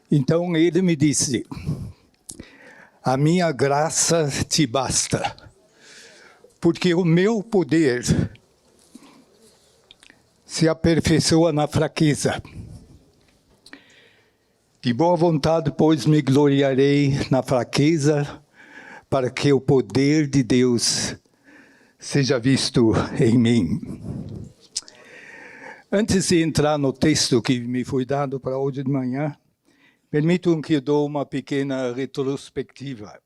Então ele me disse: a minha graça te basta, porque o meu poder se aperfeiçoa na fraqueza. De boa vontade, pois, me gloriarei na fraqueza, para que o poder de Deus seja visto em mim. Antes de entrar no texto que me foi dado para hoje de manhã, permitam que eu dou uma pequena retrospectiva.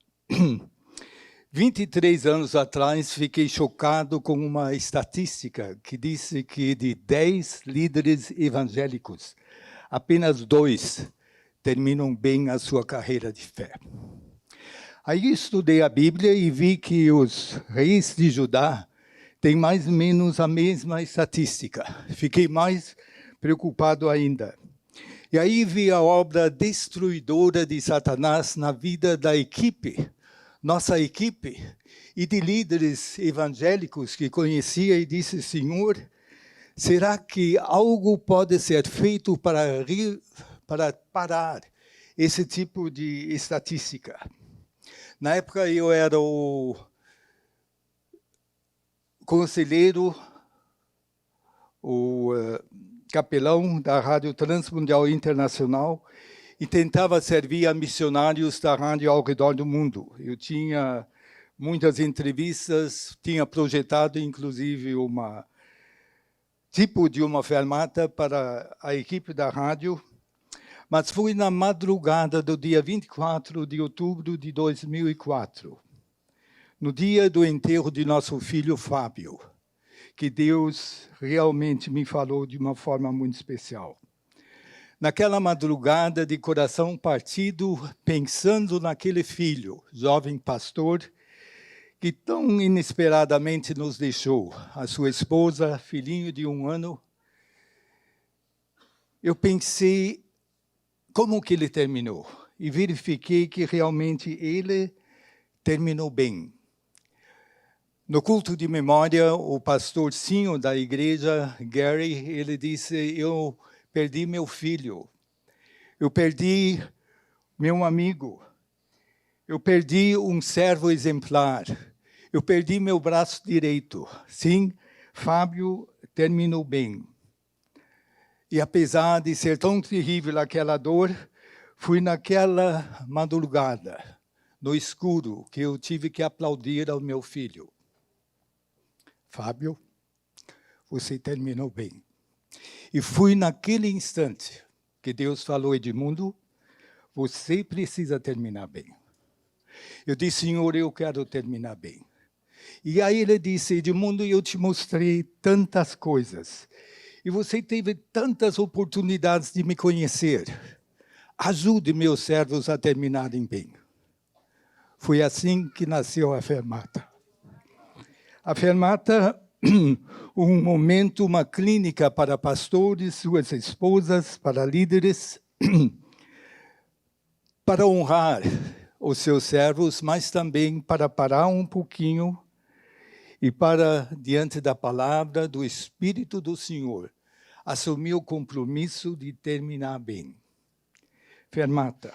23 anos atrás, fiquei chocado com uma estatística que disse que de 10 líderes evangélicos, apenas 2 terminam bem a sua carreira de fé. Aí estudei a Bíblia e vi que os reis de Judá têm mais ou menos a mesma estatística. Fiquei mais preocupado ainda. E aí vi a obra destruidora de Satanás na vida da equipe, nossa equipe, e de líderes evangélicos que conhecia e disse: Senhor, será que algo pode ser feito para parar esse tipo de estatística? Na época eu era o conselheiro, o capelão da Rádio Transmundial Internacional e tentava servir a missionários da rádio ao redor do mundo. Eu tinha muitas entrevistas, tinha projetado inclusive tipo de uma fermata para a equipe da rádio, mas foi na madrugada do dia 24 de outubro de 2004, no dia do enterro de nosso filho Fábio, que Deus realmente me falou de uma forma muito especial. Naquela madrugada, de coração partido, pensando naquele filho, jovem pastor, que tão inesperadamente nos deixou, a sua esposa, filhinho de 1 ano, eu pensei como que ele terminou, e verifiquei que realmente ele terminou bem. No culto de memória, o pastorzinho da igreja, Gary, ele disse: eu perdi meu filho, eu perdi meu amigo, eu perdi um servo exemplar, eu perdi meu braço direito. Sim, Fábio terminou bem. E apesar de ser tão terrível aquela dor, fui naquela madrugada, no escuro, que eu tive que aplaudir ao meu filho. Fábio, você terminou bem. E foi naquele instante que Deus falou: Edmundo, você precisa terminar bem. Eu disse: Senhor, eu quero terminar bem. E aí ele disse: Edmundo, eu te mostrei tantas coisas. E você teve tantas oportunidades de me conhecer. Ajude meus servos a terminarem bem. Foi assim que nasceu a Fermata. A Fermata, um momento, uma clínica para pastores, suas esposas, para líderes, para honrar os seus servos, mas também para parar um pouquinho e para, diante da palavra do Espírito do Senhor, assumir o compromisso de terminar bem. Fermata.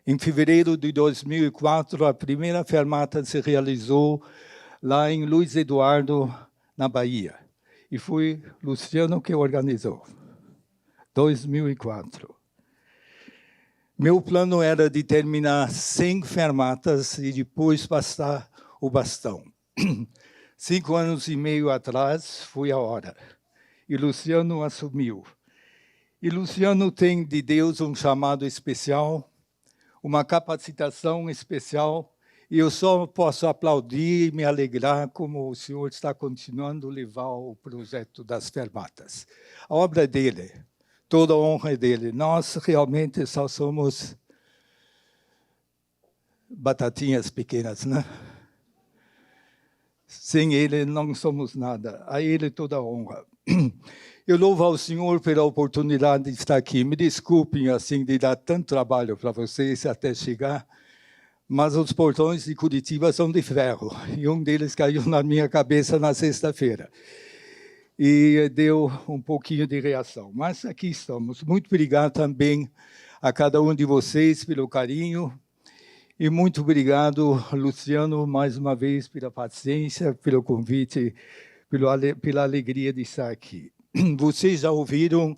Em fevereiro de 2004, a primeira fermata se realizou lá em Luiz Eduardo, na Bahia. E foi Luciano que organizou. 2004. Meu plano era de terminar 100 fermatas e depois passar o bastão. 5 anos e meio atrás foi a hora. E Luciano assumiu. E Luciano tem de Deus um chamado especial, uma capacitação especial, e eu só posso aplaudir e me alegrar como o senhor está continuando a levar o projeto das fermatas. A obra é dele, toda a honra é dele. Nós realmente só somos batatinhas pequenas, né? Sem ele não somos nada. A ele toda a honra. Eu louvo ao Senhor pela oportunidade de estar aqui. Me desculpem assim de dar tanto trabalho para vocês até chegar, mas os portões de Curitiba são de ferro, e um deles caiu na minha cabeça na sexta-feira. E deu um pouquinho de reação. Mas aqui estamos. Muito obrigado também a cada um de vocês pelo carinho. E muito obrigado, Luciano, mais uma vez, pela paciência, pelo convite, pela alegria de estar aqui. Vocês já ouviram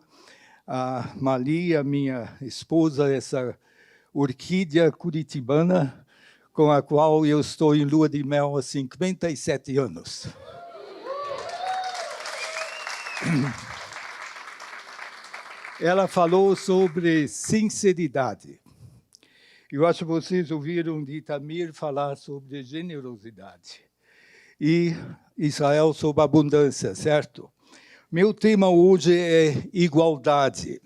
a Mali, a minha esposa, essa orquídea curitibana, com a qual eu estou em lua de mel há 57 anos. Ela falou sobre sinceridade. Eu acho que vocês ouviram de Itamir falar sobre generosidade. E Israel sobre abundância, certo? Meu tema hoje é igualdade.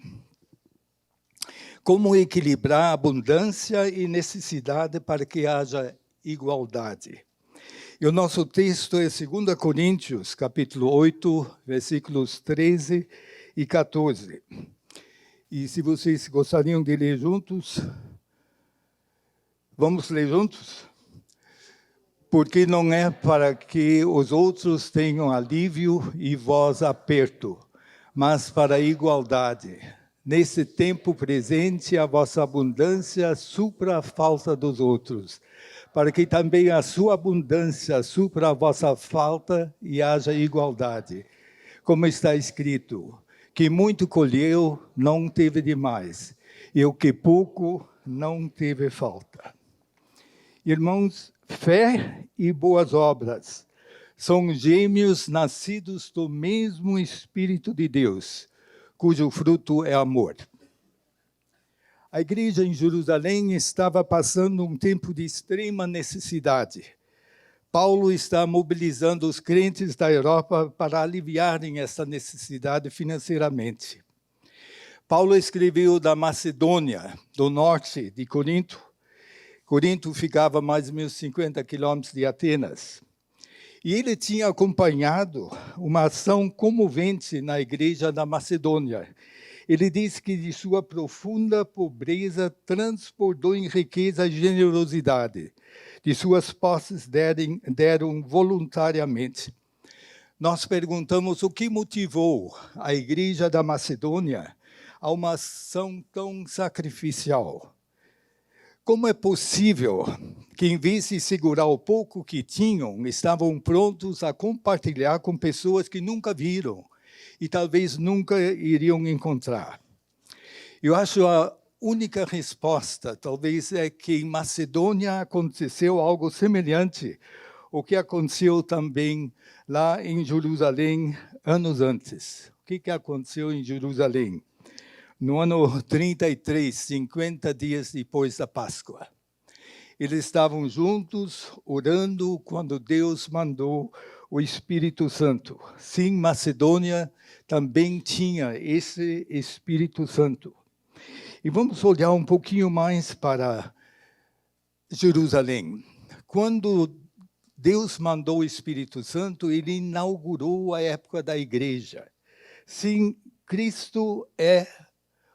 Como equilibrar abundância e necessidade para que haja igualdade. E o nosso texto é 2 Coríntios, capítulo 8, versículos 13 e 14. E se vocês gostariam de ler juntos, vamos ler juntos? Porque não é para que os outros tenham alívio e vós aperto, mas para a igualdade. Nesse tempo presente, a vossa abundância supra a falta dos outros, para que também a sua abundância supra a vossa falta e haja igualdade. Como está escrito, que muito colheu, não teve demais, e o que pouco, não teve falta. Irmãos, fé e boas obras são gêmeos nascidos do mesmo Espírito de Deus, cujo fruto é amor. A igreja em Jerusalém estava passando um tempo de extrema necessidade. Paulo está mobilizando os crentes da Europa para aliviarem essa necessidade financeiramente. Paulo escreveu da Macedônia, do norte de Corinto. Corinto ficava a mais de 1.050 quilômetros de Atenas. E ele tinha acompanhado uma ação comovente na igreja da Macedônia. Ele diz que de sua profunda pobreza transbordou em riqueza e generosidade. De suas posses deram voluntariamente. Nós perguntamos o que motivou a igreja da Macedônia a uma ação tão sacrificial. Como é possível que, em vez de segurar o pouco que tinham, estavam prontos a compartilhar com pessoas que nunca viram e talvez nunca iriam encontrar? Eu acho a única resposta, talvez, é que em Macedônia aconteceu algo semelhante ao que aconteceu também lá em Jerusalém anos antes. O que aconteceu em Jerusalém? No ano 33, 50 dias depois da Páscoa. Eles estavam juntos, orando, quando Deus mandou o Espírito Santo. Sim, Macedônia também tinha esse Espírito Santo. E vamos olhar um pouquinho mais para Jerusalém. Quando Deus mandou o Espírito Santo, ele inaugurou a época da igreja. Sim, Cristo é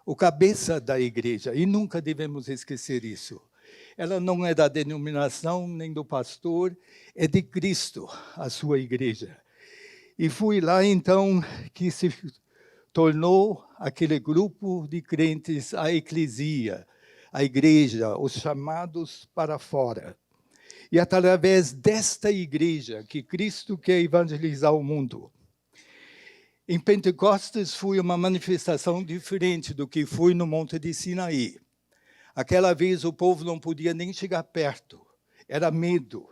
o cabeça da igreja, e nunca devemos esquecer isso. Ela não é da denominação nem do pastor, é de Cristo, a sua igreja. E foi lá, então, que se tornou aquele grupo de crentes, a eclesia, a igreja, os chamados para fora. E através desta igreja que Cristo quer evangelizar o mundo. Em Pentecostes foi uma manifestação diferente do que foi no Monte de Sinaí. Aquela vez o povo não podia nem chegar perto, era medo.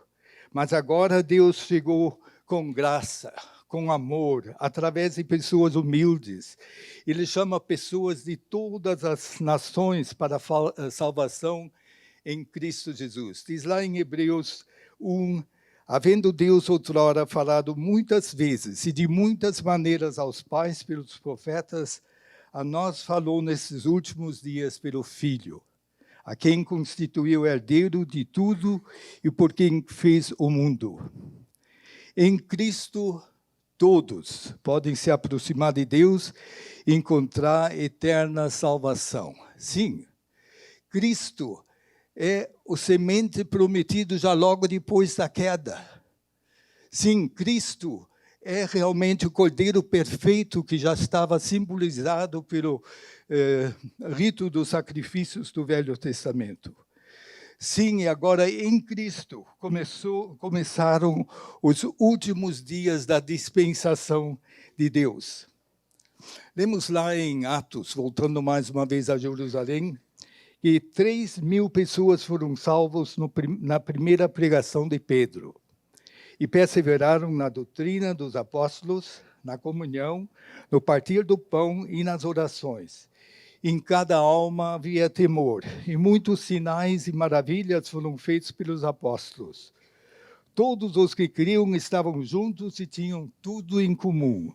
Mas agora Deus chegou com graça, com amor, através de pessoas humildes. Ele chama pessoas de todas as nações para a salvação em Cristo Jesus. Diz lá em Hebreus 1, havendo Deus outrora falado muitas vezes e de muitas maneiras aos pais pelos profetas, a nós falou nesses últimos dias pelo Filho, a quem constituiu herdeiro de tudo e por quem fez o mundo. Em Cristo, todos podem se aproximar de Deus e encontrar eterna salvação. Sim, Cristo é o semente prometido já logo depois da queda. Sim, Cristo é realmente o Cordeiro perfeito que já estava simbolizado pelo rito dos sacrifícios do Velho Testamento. Sim, e agora em Cristo começaram os últimos dias da dispensação de Deus. Lemos lá em Atos, voltando mais uma vez a Jerusalém, que 3.000 pessoas foram salvos na primeira pregação de Pedro. E perseveraram na doutrina dos apóstolos, na comunhão, no partir do pão e nas orações. Em cada alma havia temor, e muitos sinais e maravilhas foram feitos pelos apóstolos. Todos os que criam estavam juntos e tinham tudo em comum.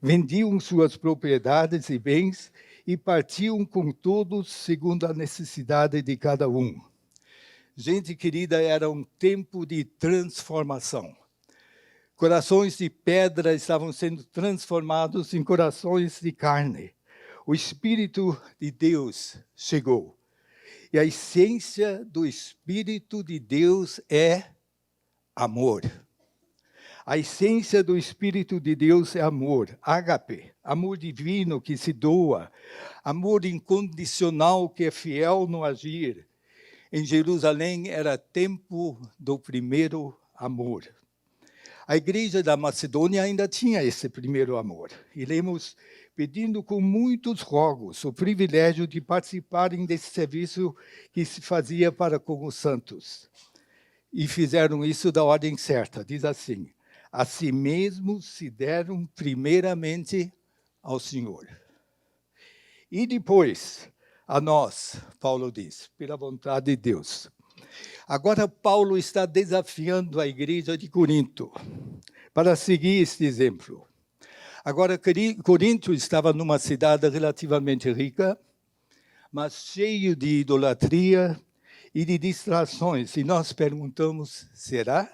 Vendiam suas propriedades e bens e partiam com todos segundo a necessidade de cada um. Gente querida, era um tempo de transformação. Corações de pedra estavam sendo transformados em corações de carne. O Espírito de Deus chegou. E a essência do Espírito de Deus é amor. A essência do Espírito de Deus é amor, ágape, amor divino que se doa, amor incondicional que é fiel no agir. Em Jerusalém era tempo do primeiro amor. A igreja da Macedônia ainda tinha esse primeiro amor. E lemos pedindo com muitos rogos o privilégio de participarem desse serviço que se fazia para com os santos. E fizeram isso da ordem certa, diz assim: a si mesmos se deram primeiramente ao Senhor. E depois, a nós, Paulo diz, pela vontade de Deus. Agora, Paulo está desafiando a igreja de Corinto para seguir este exemplo. Agora, Corinto estava numa cidade relativamente rica, mas cheio de idolatria e de distrações. E nós perguntamos, será?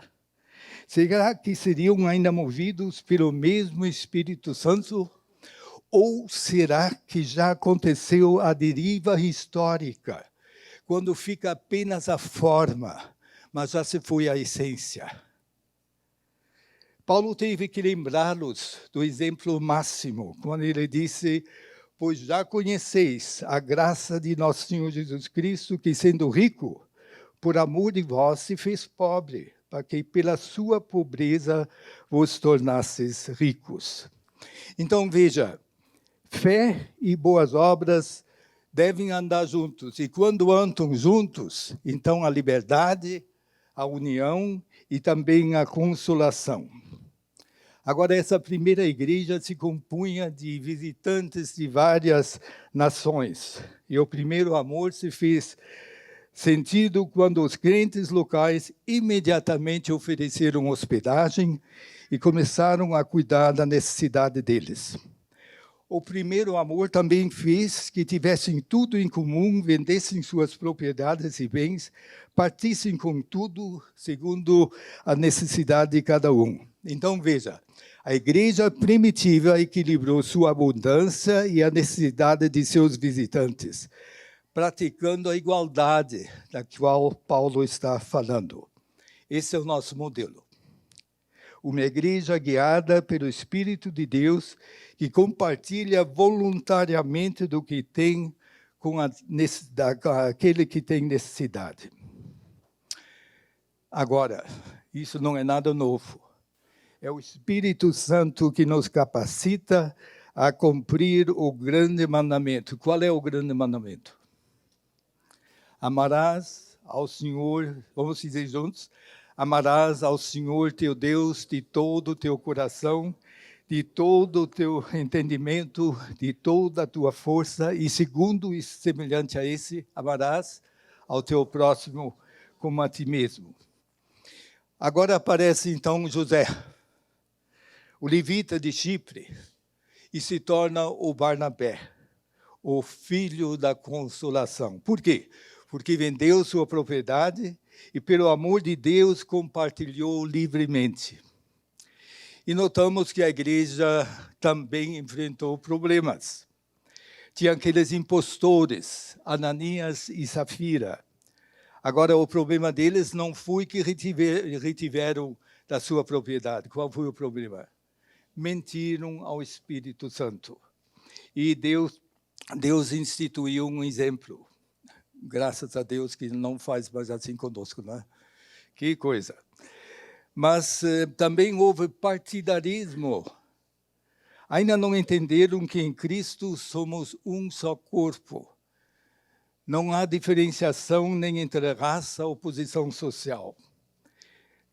Será que seriam ainda movidos pelo mesmo Espírito Santo? Ou será que já aconteceu a deriva histórica, quando fica apenas a forma, mas já se foi a essência? Paulo teve que lembrá-los do exemplo máximo, quando ele disse: pois já conheceis a graça de nosso Senhor Jesus Cristo, que sendo rico, por amor de vós se fez pobre, para que pela sua pobreza vos tornasseis ricos. Então veja, fé e boas obras devem andar juntos, e quando andam juntos, então a liberdade, a união e também a consolação. Agora, essa primeira igreja se compunha de visitantes de várias nações, e o primeiro amor se fez sentido quando os crentes locais imediatamente ofereceram hospedagem e começaram a cuidar da necessidade deles. O primeiro amor também fez que tivessem tudo em comum, vendessem suas propriedades e bens, partissem com tudo segundo a necessidade de cada um. Então, veja, a igreja primitiva equilibrou sua abundância e a necessidade de seus visitantes, praticando a igualdade da qual Paulo está falando. Esse é o nosso modelo. Uma igreja guiada pelo Espírito de Deus, que compartilha voluntariamente do que tem com aquele que tem necessidade. Agora, isso não é nada novo. É o Espírito Santo que nos capacita a cumprir o grande mandamento. Qual é o grande mandamento? Amarás ao Senhor, vamos dizer juntos, amarás ao Senhor teu Deus de todo o teu coração, de todo o teu entendimento, de toda a tua força, e segundo e semelhante a esse, amarás ao teu próximo como a ti mesmo. Agora aparece então José, o levita de Chipre, e se torna o Barnabé, o filho da consolação. Por quê? Porque vendeu sua propriedade e, pelo amor de Deus, compartilhou livremente. E notamos que a igreja também enfrentou problemas. Tinha aqueles impostores, Ananias e Safira. Agora, o problema deles não foi que retiveram da sua propriedade. Qual foi o problema? mentiram ao Espírito Santo. E Deus instituiu um exemplo. Graças a Deus que não faz mais assim conosco, né? Que coisa. Mas também houve partidarismo. Ainda não entenderam que em Cristo somos um só corpo. Não há diferenciação nem entre raça ou posição social.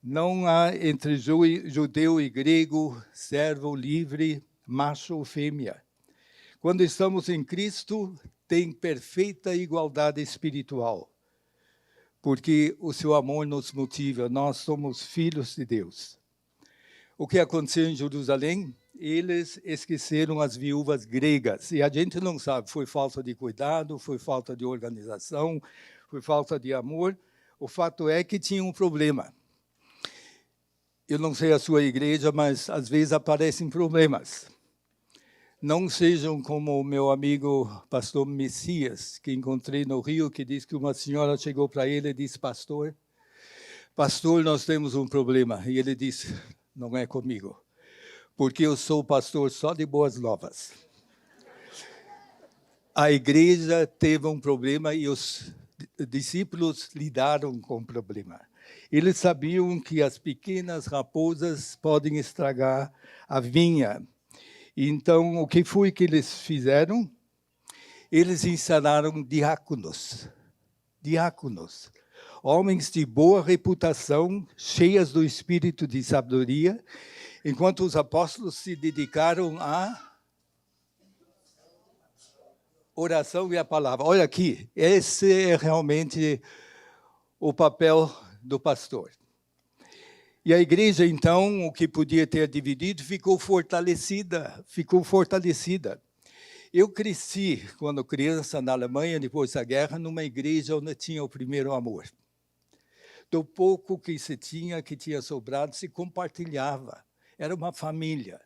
Não há entre judeu e grego, servo, livre, macho ou fêmea. Quando estamos em Cristo, tem perfeita igualdade espiritual, porque o seu amor nos motiva, nós somos filhos de Deus. O que aconteceu em Jerusalém? Eles esqueceram as viúvas gregas, e a gente não sabe, foi falta de cuidado, foi falta de organização, foi falta de amor. O fato é que tinha um problema. Eu não sei a sua igreja, mas às vezes aparecem problemas. Não sejam como o meu amigo pastor Messias, que encontrei no Rio, que diz que uma senhora chegou para ele e disse, pastor, nós temos um problema. E ele disse, não é comigo, porque eu sou pastor só de boas novas. A igreja teve um problema e os discípulos lidaram com o problema. Eles sabiam que as pequenas raposas podem estragar a vinha. Então, o que foi que eles fizeram? Eles instalaram diáconos. Diáconos. Homens de boa reputação, cheias do espírito de sabedoria, enquanto os apóstolos se dedicaram à oração e à palavra. Olha aqui, esse é realmente o papel do pastor. E a igreja, então, o que podia ter dividido, ficou fortalecida. Eu cresci, quando criança, na Alemanha, depois da guerra, numa igreja onde tinha o primeiro amor. Do pouco que se tinha, que tinha sobrado, se compartilhava. Era uma família.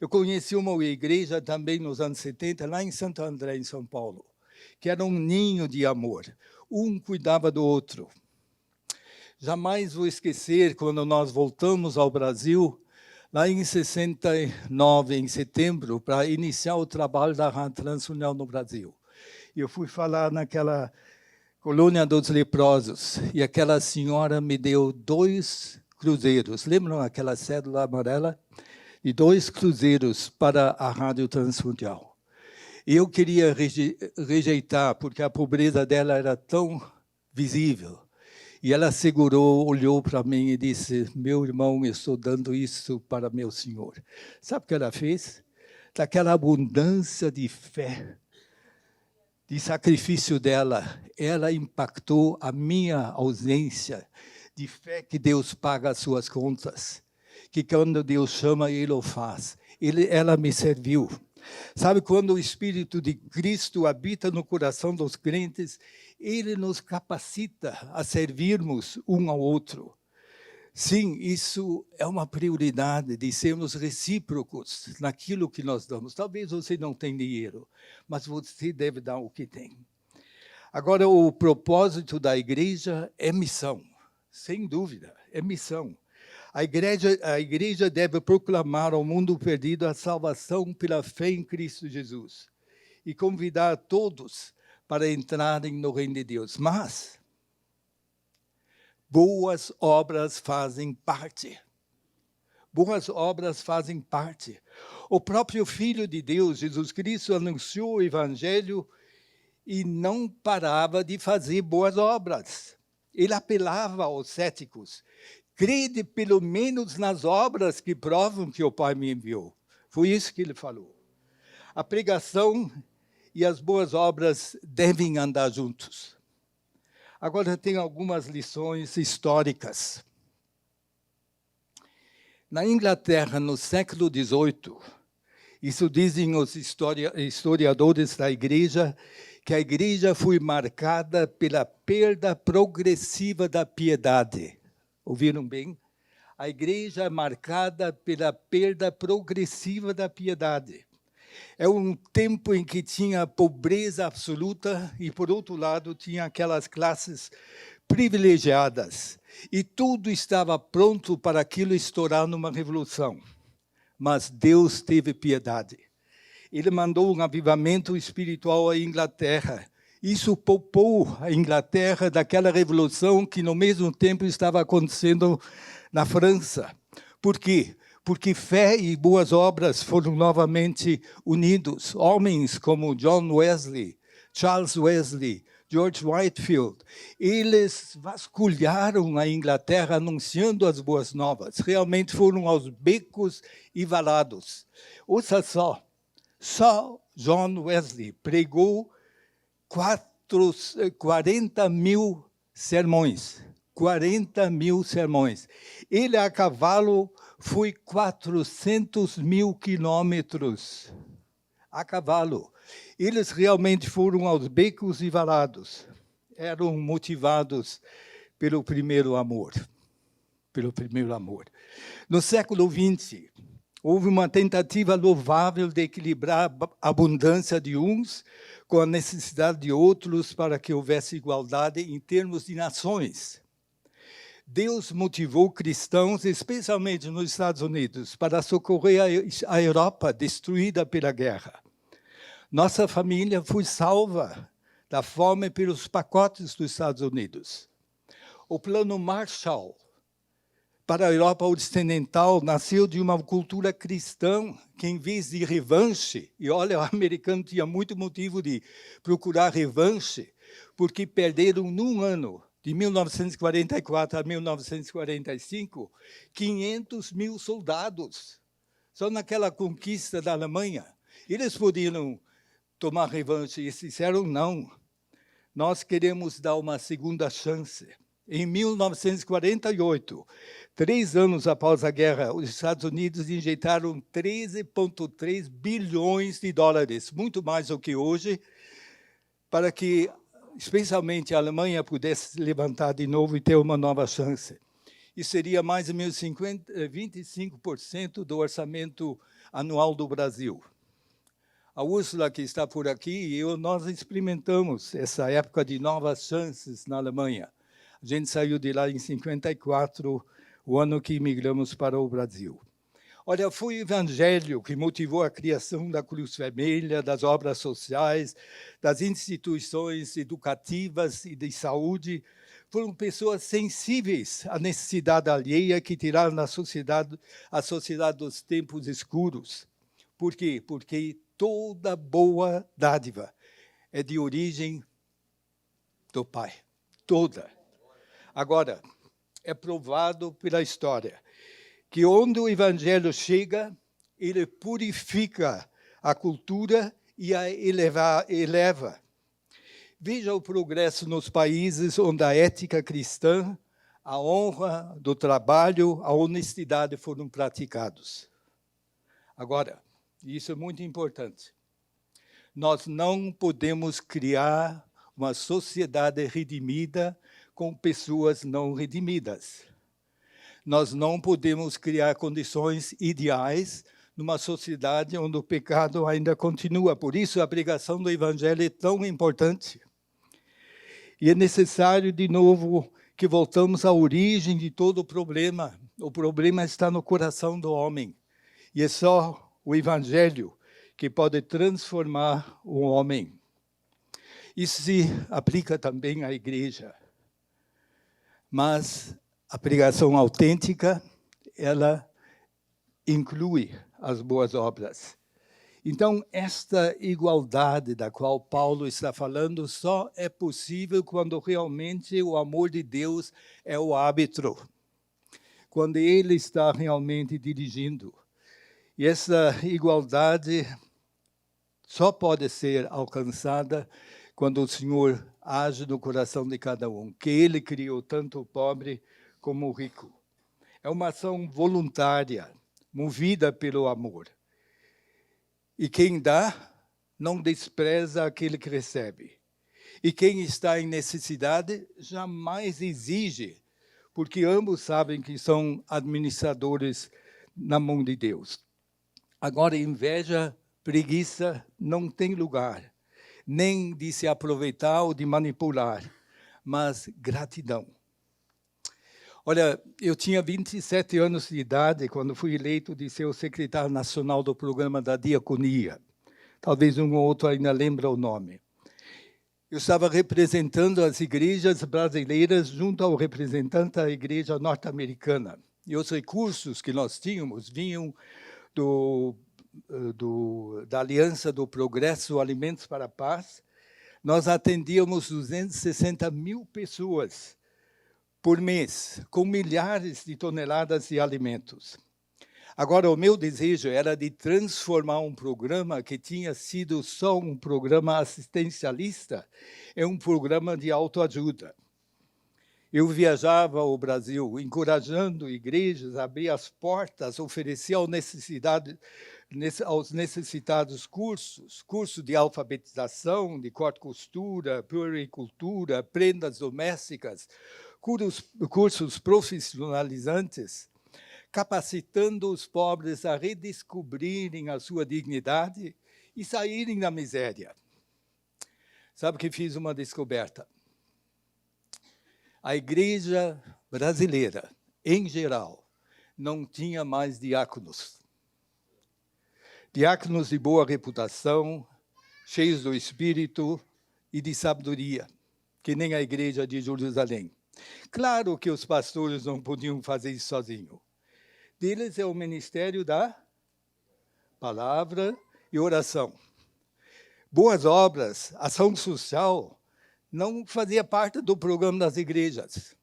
Eu conheci uma igreja também nos anos 70, lá em Santo André, em São Paulo, que era um ninho de amor. Um cuidava do outro. Jamais vou esquecer, quando nós voltamos ao Brasil, lá em 69, em setembro, para iniciar o trabalho da Rádio Transmundial no Brasil. Eu fui falar naquela colônia dos leprosos, e aquela senhora me deu 2 cruzeiros. Lembram aquela cédula amarela? E 2 cruzeiros para a Rádio Transmundial. Eu queria rejeitar, porque a pobreza dela era tão visível. E ela segurou, olhou para mim e disse, meu irmão, eu estou dando isso para meu Senhor. Sabe o que ela fez? Daquela abundância de fé, de sacrifício dela, ela impactou a minha ausência de fé que Deus paga as suas contas, que quando Deus chama, Ele o faz. Ela me serviu. Sabe, quando o Espírito de Cristo habita no coração dos crentes, Ele nos capacita a servirmos um ao outro. Sim, isso é uma prioridade, de sermos recíprocos naquilo que nós damos. Talvez você não tenha dinheiro, mas você deve dar o que tem. Agora, o propósito da igreja é missão, sem dúvida, é missão. A igreja deve proclamar ao mundo perdido a salvação pela fé em Cristo Jesus e convidar todos para entrarem no reino de Deus. Mas boas obras fazem parte. Boas obras fazem parte. O próprio Filho de Deus, Jesus Cristo, anunciou o Evangelho e não parava de fazer boas obras. Ele apelava aos céticos. Crede pelo menos nas obras que provam que o Pai me enviou. Foi isso que ele falou. A pregação e as boas obras devem andar juntos. Agora tem algumas lições históricas. Na Inglaterra, no século XVIII, isso dizem os historiadores da igreja, que a igreja foi marcada pela perda progressiva da piedade. Ouviram bem? A igreja é marcada pela perda progressiva da piedade. É um tempo em que tinha pobreza absoluta e, por outro lado, tinha aquelas classes privilegiadas. E tudo estava pronto para aquilo estourar numa revolução. mas Deus teve piedade. Ele mandou um avivamento espiritual à Inglaterra. Isso poupou a Inglaterra daquela revolução que, no mesmo tempo, estava acontecendo na França. Por quê? Porque fé e boas obras foram novamente unidos. Homens como John Wesley, Charles Wesley, George Whitefield, eles vasculharam a Inglaterra anunciando as boas novas. Realmente foram aos becos e valados. Ouça só John Wesley pregou 40 mil sermões. 40 mil sermões. Ele, a cavalo, foi 400 mil quilômetros. A cavalo. Eles realmente foram aos becos e valados. Eram motivados pelo primeiro amor. Pelo primeiro amor. No século XX, houve uma tentativa louvável de equilibrar a abundância de uns com a necessidade de outros para que houvesse igualdade em termos de nações. Deus motivou cristãos, especialmente nos Estados Unidos, para socorrer a Europa destruída pela guerra. Nossa família foi salva da fome pelos pacotes dos Estados Unidos. O plano Marshall para a Europa Ocidental nasceu de uma cultura cristã que, em vez de revanche, e olha, o americano tinha muito motivo de procurar revanche, porque perderam num ano, de 1944 a 1945, 500 mil soldados. Só naquela conquista da Alemanha. Eles podiam tomar revanche, e disseram não. Nós queremos dar uma segunda chance. Em 1948, 3 anos após a guerra, os Estados Unidos injetaram 13,3 bilhões de dólares, muito mais do que hoje, para que, especialmente, a Alemanha pudesse se levantar de novo e ter uma nova chance. E seria mais ou menos 25% do orçamento anual do Brasil. A Úrsula, que está por aqui, e nós experimentamos essa época de novas chances na Alemanha. A gente saiu de lá em 54, o ano que imigramos para o Brasil. Olha, foi o Evangelho que motivou a criação da Cruz Vermelha, das obras sociais, das instituições educativas e de saúde. Foram pessoas sensíveis à necessidade alheia que tiraram a sociedade dos tempos escuros. Por quê? Porque toda boa dádiva é de origem do Pai. Toda. Agora, é provado pela história que onde o Evangelho chega, ele purifica a cultura e a eleva. Veja o progresso nos países onde a ética cristã, a honra do trabalho, a honestidade foram praticados. Agora, isso é muito importante. Nós não podemos criar uma sociedade redimida com pessoas não redimidas. Nós não podemos criar condições ideais numa sociedade onde o pecado ainda continua. Por isso, a pregação do Evangelho é tão importante. E é necessário, de novo, que voltamos à origem de todo o problema. O problema está no coração do homem. E é só o Evangelho que pode transformar o homem. Isso se aplica também à igreja. Mas a pregação autêntica, ela inclui as boas obras. Então, esta igualdade da qual Paulo está falando só é possível quando realmente o amor de Deus é o árbitro. Quando ele está realmente dirigindo. E essa igualdade só pode ser alcançada quando o Senhor age no coração de cada um, que ele criou tanto o pobre como o rico. É uma ação voluntária, movida pelo amor. E quem dá, não despreza aquele que recebe. E quem está em necessidade, jamais exige, porque ambos sabem que são administradores na mão de Deus. Agora, inveja, preguiça não tem lugar, nem de se aproveitar ou de manipular, mas gratidão. Olha, eu tinha 27 anos de idade quando fui eleito de ser o secretário nacional do programa da Diaconia. Talvez um ou outro ainda lembra o nome. Eu estava representando as igrejas brasileiras junto ao representante da igreja norte-americana. E os recursos que nós tínhamos vinham da Aliança do Progresso Alimentos para a Paz. Nós atendíamos 260 mil pessoas por mês, com milhares de toneladas de alimentos. Agora, o meu desejo era de transformar um programa que tinha sido só um programa assistencialista em um programa de autoajuda. Eu viajava ao Brasil, encorajando igrejas a abrir as portas, oferecer aos necessitados cursos de alfabetização, de corte e costura, puericultura, prendas domésticas, cursos profissionalizantes, capacitando os pobres a redescobrirem a sua dignidade e saírem da miséria. Sabe que fiz uma descoberta? A igreja brasileira, em geral, não tinha mais diáconos. Diáconos de boa reputação, cheios do Espírito e de sabedoria, que nem a igreja de Jerusalém. Claro que os pastores não podiam fazer isso sozinhos. Deles é o ministério da palavra e oração. Boas obras, ação social, não fazia parte do programa das igrejas.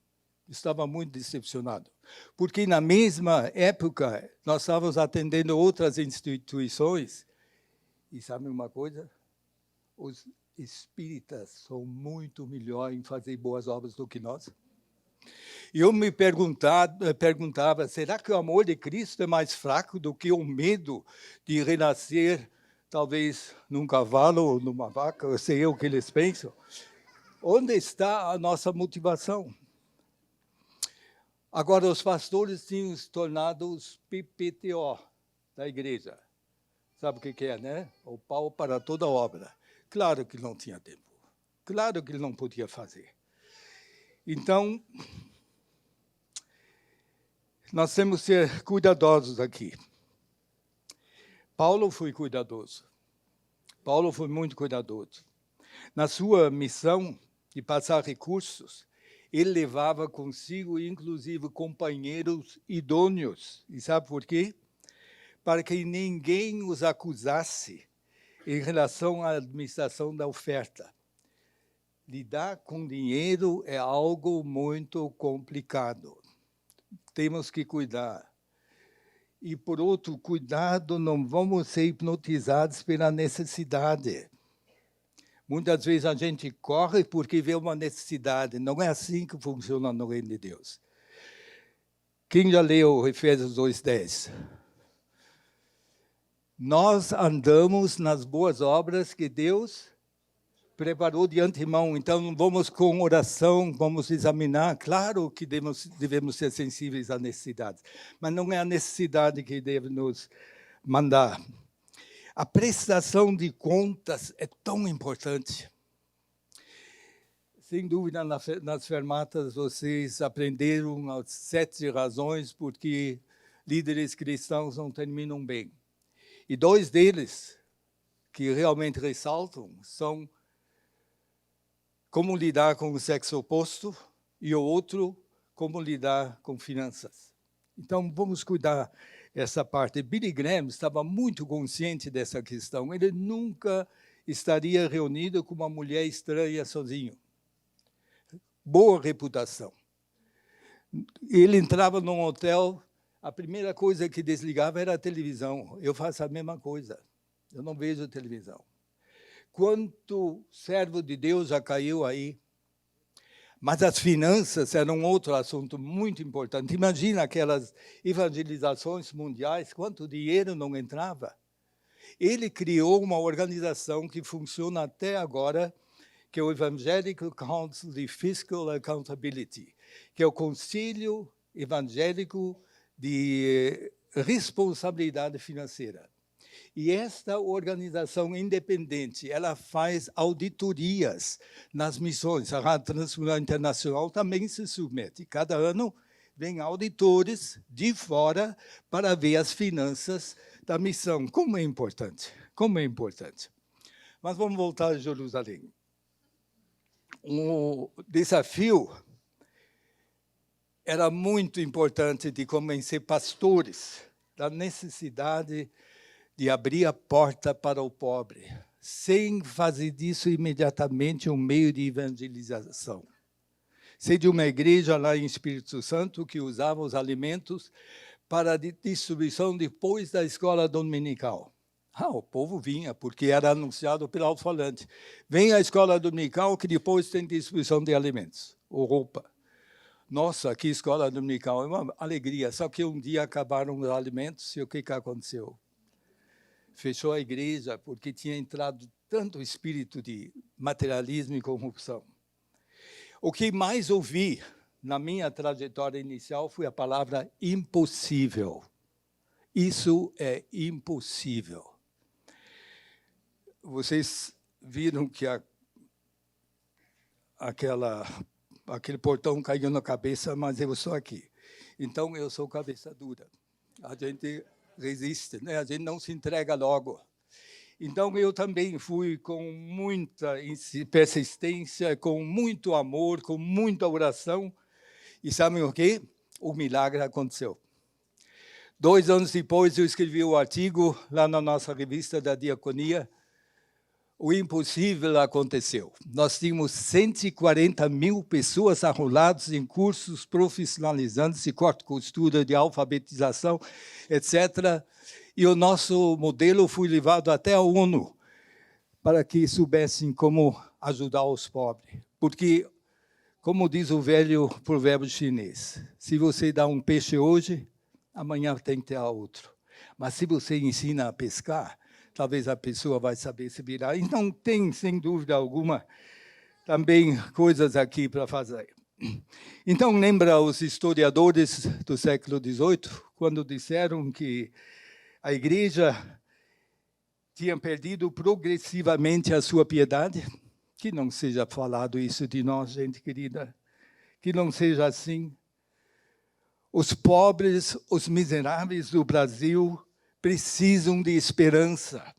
Estava muito decepcionado. Porque, na mesma época, nós estávamos atendendo outras instituições. E sabe uma coisa? Os espíritas são muito melhores em fazer boas obras do que nós. E eu me perguntava, será que o amor de Cristo é mais fraco do que o medo de renascer, talvez num cavalo ou numa vaca, eu sei o que eles pensam? Onde está a nossa motivação? Agora, os pastores tinham se tornado os PPTO da igreja. Sabe o que é, né? O pau para toda obra. Claro que não tinha tempo. Claro que ele não podia fazer. Então, nós temos que ser cuidadosos aqui. Paulo foi cuidadoso. Paulo foi muito cuidadoso. Na sua missão de passar recursos, ele levava consigo, inclusive, companheiros idôneos. E sabe por quê? Para que ninguém os acusasse em relação à administração da oferta. Lidar com dinheiro é algo muito complicado. Temos que cuidar. E, por outro, cuidado, não vamos ser hipnotizados pela necessidade. Muitas vezes a gente corre porque vê uma necessidade. Não é assim que funciona no reino de Deus. Quem já leu Efésios 2:10? Nós andamos nas boas obras que Deus preparou de antemão. Então, vamos com oração, vamos examinar. Claro que devemos ser sensíveis às necessidades, mas não é a necessidade que deve nos mandar. A prestação de contas é tão importante. Sem dúvida, nas fermatas, vocês aprenderam as 7 razões por que líderes cristãos não terminam bem. E 2 deles, que realmente ressaltam, são como lidar com o sexo oposto e o outro, como lidar com finanças. Então, vamos cuidar dessa parte. Billy Graham estava muito consciente dessa questão. Ele nunca estaria reunido com uma mulher estranha sozinho. Boa reputação. Ele entrava num hotel, a primeira coisa que desligava era a televisão. Eu faço a mesma coisa. Eu não vejo televisão. Quanto servo de Deus já caiu aí? Mas as finanças eram outro assunto muito importante. Imagina aquelas evangelizações mundiais, quanto dinheiro não entrava. Ele criou uma organização que funciona até agora, que é o Evangelical Council de Fiscal Accountability, que é o Conselho Evangélico de Responsabilidade Financeira. E esta organização independente, ela faz auditorias nas missões. A Rádio Transmundial Internacional também se submete. Cada ano vêm auditores de fora para ver as finanças da missão. Como é importante, como é importante. Mas vamos voltar a Jerusalém. O desafio era muito importante de convencer pastores da necessidade de abrir a porta para o pobre, sem fazer disso imediatamente um meio de evangelização. Sei de uma igreja lá em Espírito Santo que usava os alimentos para distribuição depois da escola dominical. O povo vinha, porque era anunciado pelo alto-falante. Vem à escola dominical que depois tem distribuição de alimentos, ou roupa. Nossa, que escola dominical, é uma alegria. Só que um dia acabaram os alimentos e o que aconteceu? Fechou a igreja porque tinha entrado tanto espírito de materialismo e corrupção. O que mais ouvi na minha trajetória inicial foi a palavra impossível. Isso é impossível. Vocês viram que aquele portão caiu na cabeça, mas eu estou aqui. Então, eu sou cabeça dura. A gente resiste, né? A gente não se entrega logo. Então, eu também fui com muita persistência, com muito amor, com muita oração. E sabem o quê? O milagre aconteceu. 2 anos depois, eu escrevi o artigo lá na nossa revista da Diaconia. O impossível aconteceu. Nós tínhamos 140 mil pessoas arroladas em cursos profissionalizantes de corte e costura, de alfabetização, etc. E o nosso modelo foi levado até a ONU para que soubessem como ajudar os pobres. Porque, como diz o velho provérbio chinês, se você dá um peixe hoje, amanhã tem que ter outro. Mas se você ensina a pescar, talvez a pessoa vai saber se virar. Então, tem, sem dúvida alguma, também coisas aqui para fazer. Então, lembra os historiadores do século XVIII, quando disseram que a igreja tinha perdido progressivamente a sua piedade? Que não seja falado isso de nós, gente querida. Que não seja assim. Os pobres, os miseráveis do Brasil precisam de esperança.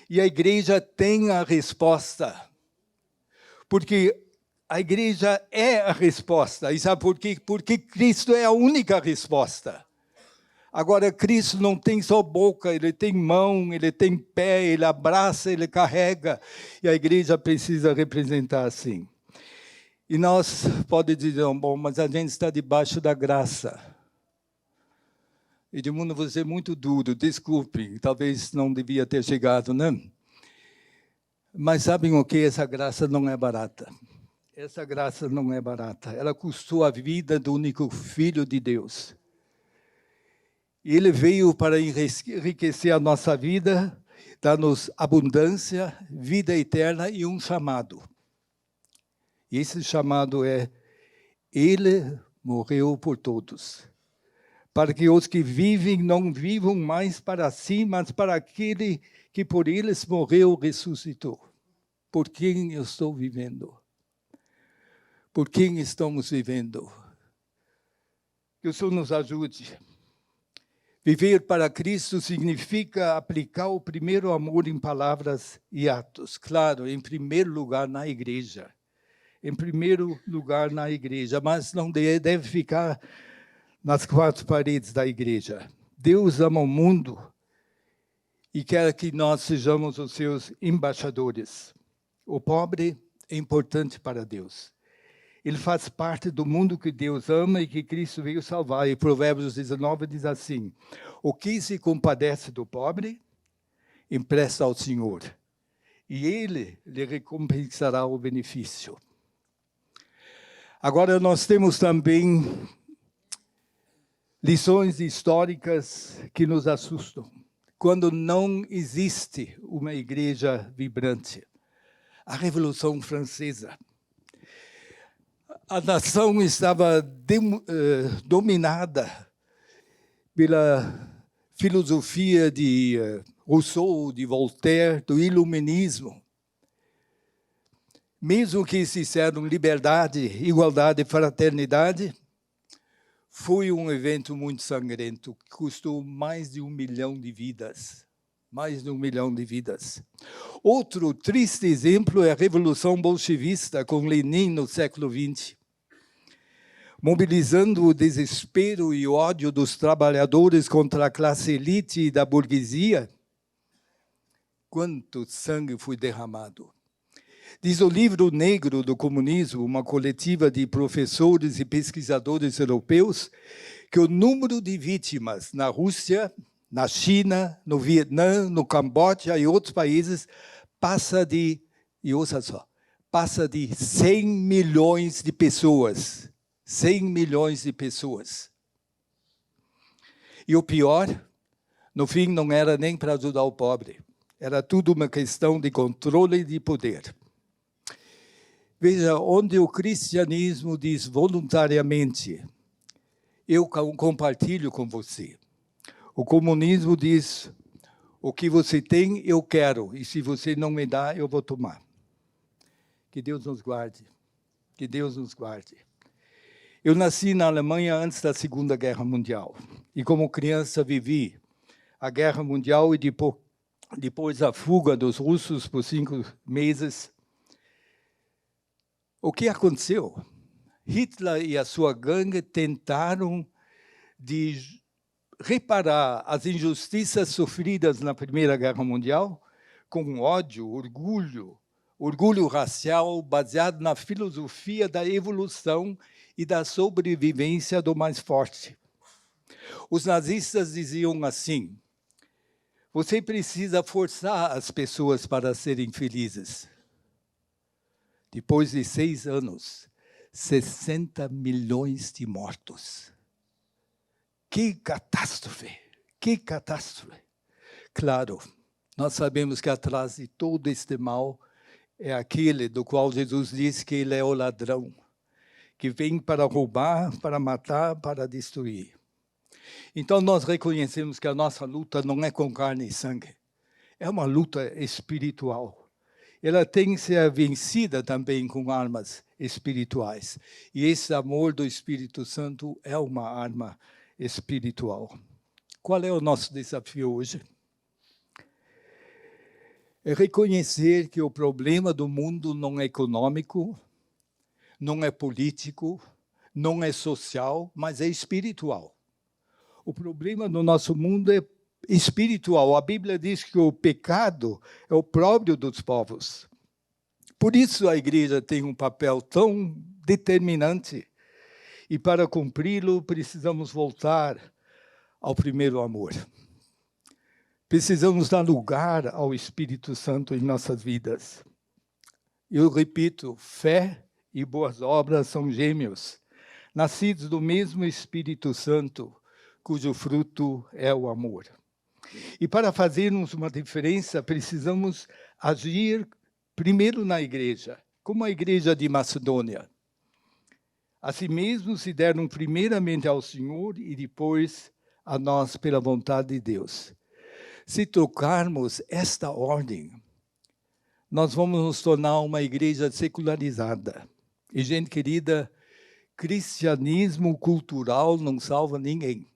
E a igreja tem a resposta. Porque a igreja é a resposta. E sabe por quê? Porque Cristo é a única resposta. Agora, Cristo não tem só boca, ele tem mão, ele tem pé, ele abraça, ele carrega. E a igreja precisa representar assim. E nós podemos dizer, bom, mas a gente está debaixo da graça. Edmundo, você é muito duro, desculpe, talvez não devia ter chegado, né? Mas sabem o que? Essa graça não é barata. Essa graça não é barata. Ela custou a vida do único Filho de Deus. E ele veio para enriquecer a nossa vida, dar-nos abundância, vida eterna e um chamado. E esse chamado é, ele morreu por todos. Para que os que vivem não vivam mais para si, mas para aquele que por eles morreu, ressuscitou. Por quem eu estou vivendo? Por quem estamos vivendo? Que o Senhor nos ajude. Viver para Cristo significa aplicar o primeiro amor em palavras e atos. Claro, em primeiro lugar na igreja. Em primeiro lugar na igreja, mas não deve ficar nas 4 paredes da igreja. Deus ama o mundo e quer que nós sejamos os seus embaixadores. O pobre é importante para Deus. Ele faz parte do mundo que Deus ama e que Cristo veio salvar. E Provérbios 19 diz assim, o que se compadece do pobre, empresta ao Senhor, e Ele lhe recompensará o benefício. Agora, nós temos também lições históricas que nos assustam. Quando não existe uma igreja vibrante. A Revolução Francesa. A nação estava dominada pela filosofia de Rousseau, de Voltaire, do iluminismo. Mesmo que se disseram liberdade, igualdade e fraternidade, Foi um evento muito sangrento, que custou mais de 1 milhão de vidas. Mais de 1 milhão de vidas. Outro triste exemplo é a Revolução Bolchevista, com Lenin no século XX. Mobilizando o desespero e o ódio dos trabalhadores contra a classe elite e da burguesia, quanto sangue foi derramado. Diz o livro negro do comunismo, uma coletiva de professores e pesquisadores europeus, que o número de vítimas na Rússia, na China, no Vietnã, no Camboja e outros países passa de 100 milhões de pessoas. 100 milhões de pessoas. E o pior, no fim, não era nem para ajudar o pobre. Era tudo uma questão de controle e de poder. Veja, onde o cristianismo diz voluntariamente, eu compartilho com você. O comunismo diz, o que você tem, eu quero, e se você não me dá, eu vou tomar. Que Deus nos guarde. Que Deus nos guarde. Eu nasci na Alemanha antes da Segunda Guerra Mundial. E como criança vivi a Guerra Mundial e depois a fuga dos russos por 5 meses. O que aconteceu? Hitler e a sua gangue tentaram de reparar as injustiças sofridas na Primeira Guerra Mundial com ódio, orgulho racial baseado na filosofia da evolução e da sobrevivência do mais forte. Os nazistas diziam assim, você precisa forçar as pessoas para serem felizes. Depois de 6 anos, 60 milhões de mortos. Que catástrofe! Que catástrofe! Claro, nós sabemos que atrás de todo este mal é aquele do qual Jesus diz que ele é o ladrão, que vem para roubar, para matar, para destruir. Então, nós reconhecemos que a nossa luta não é com carne e sangue, é uma luta espiritual. Ela tem que ser vencida também com armas espirituais. E esse amor do Espírito Santo é uma arma espiritual. Qual é o nosso desafio hoje? É reconhecer que o problema do mundo não é econômico, não é político, não é social, mas é espiritual. O problema do nosso mundo é espiritual. A Bíblia diz que o pecado é o próprio dos povos. Por isso a igreja tem um papel tão determinante. E para cumpri-lo, precisamos voltar ao primeiro amor. Precisamos dar lugar ao Espírito Santo em nossas vidas. Eu repito, fé e boas obras são gêmeos, nascidos do mesmo Espírito Santo, cujo fruto é o amor. E para fazermos uma diferença, precisamos agir primeiro na igreja, como a igreja de Macedônia. A si mesmos se deram primeiramente ao Senhor e depois a nós pela vontade de Deus. Se trocarmos esta ordem, nós vamos nos tornar uma igreja secularizada. E, gente querida, cristianismo cultural não salva ninguém.